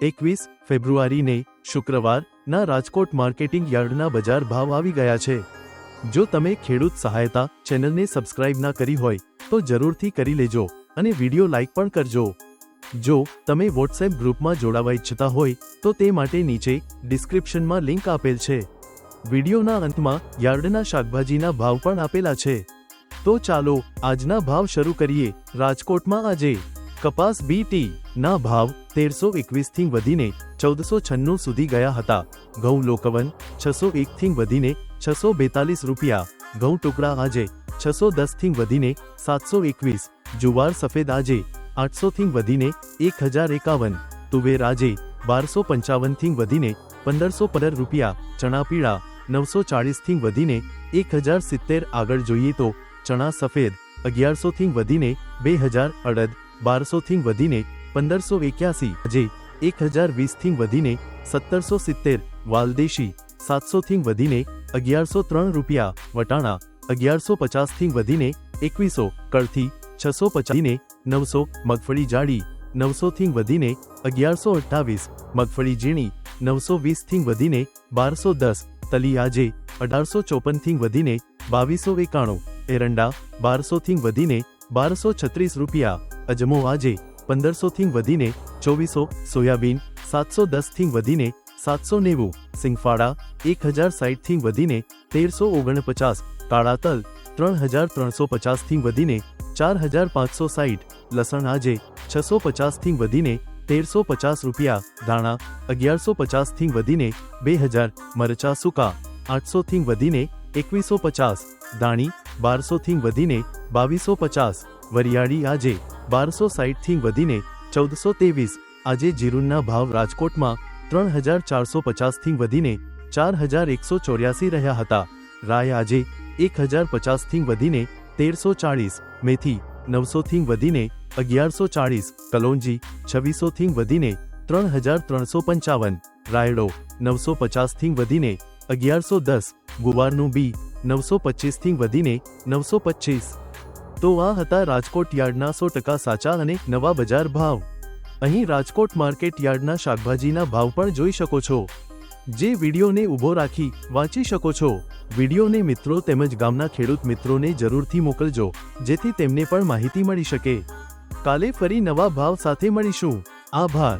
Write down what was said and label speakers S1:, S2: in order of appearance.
S1: 21 ફેબ્રુઆરીને શુક્રવારના Rajkot marketing યાર્ડના બજાર ભાવ આવી ગયા છે। જો તમે ખેડૂત સહાયતા ચેનલને સબસ્ક્રાઇબ ના કરી હોય તો જરૂરથી કરી લેજો અને વિડિયો લાઇક પણ કરજો। જો તમે વોટ્સએપ ગ્રુપમાં જોડાવા ઈચ્છતા હોય તો તે માટે નીચે ડિસ્ક્રિપ્શનમાં લિંક આપેલ છે। વિડિયોના અંતમાં યાર્ડના શાકભાજીના ભાવ પણ આપેલા છે। તો ચાલો આજના ભાવ શરૂ કરીએ। રાજકોટમાં આજે કપાસ બીટી ના ભાવ 1321 થી વધીને 1496 સુધી ગયા હતા। ઘઉં લોકવન 601 થી વધીને 642 રૂપિયા। ઘઉં ટુકડા આજે 610 થી વધીને 721। જુવાર સફેદ આજે 800 થી વધીને 1051। તુવેર આજે 1255 થી વધીને 1515 રૂપિયા। ચણા પીળા 940 થી વધીને 1070। આગળ જોઈએ તો ચણા સફેદ 1100 થી વધીને 2000। અડદ 1200 થી વધીને 1581। આજે 1020 થી વધીને 1770। વાલદેશી 700 થી વધીને 1103 રૂપિયા। વટાણા 1150 થી વધીને 2100। કળથી 650 ને 900। મગફળી જાડી 900 થી વધીને 1128। મગફળી ઝીણી 920 થી વધીને 1210। તલી આજે 1854 થી વધીને 2291। એરંડા 1200 થી વધીને 1236 રૂપિયા। અજમો આજે 1500 થી વધીને 2400। સોયાબીન 710 થી વધીને 790। સિંગફાડા 1060 થી વધીને 1349। કાળા તલ 3350 થી વધીને 4560। લસણ આજે 650 થી વધીને 1350 રૂપિયા। ધાણા 1150 થી વધીને 2000। મરચા સૂકા 800 થી વધીને 2150। ધાણી 1200 થી વધીને 2250। વરિયાળી આજે 1260 થી વધીને 1423। આજે જીરુના ભાવ રાજકોટમાં 3450 થી વધીને 4184 રહ્યા હતા। રાય આજે 1050 થી વધીને 1340। મેથી 900 થી વધીને 1140। કલોંજી 2600 થી વધીને 3355। રાયડો 950 થી વધીને 1110। ગુવારનું બી 925 થી વધીને 925। તો આ હતા રાજકોટ યાર્ડના 100% સાચા અને નવા બજાર ભાવ। અહીં રાજકોટ માર્કેટ યાર્ડના શાકભાજીના ભાવ પણ જોઈ શકો છો, જે વિડીયોને ઊભો રાખી વાંચી શકો છો। વિડીયોને મિત્રો તેમજ ગામના ખેડૂત મિત્રોને જરૂરથી મોકલજો, જેથી તેમને પણ માહિતી મળી શકે। કાલે ફરી નવા ભાવ સાથે મળીશું। આભાર।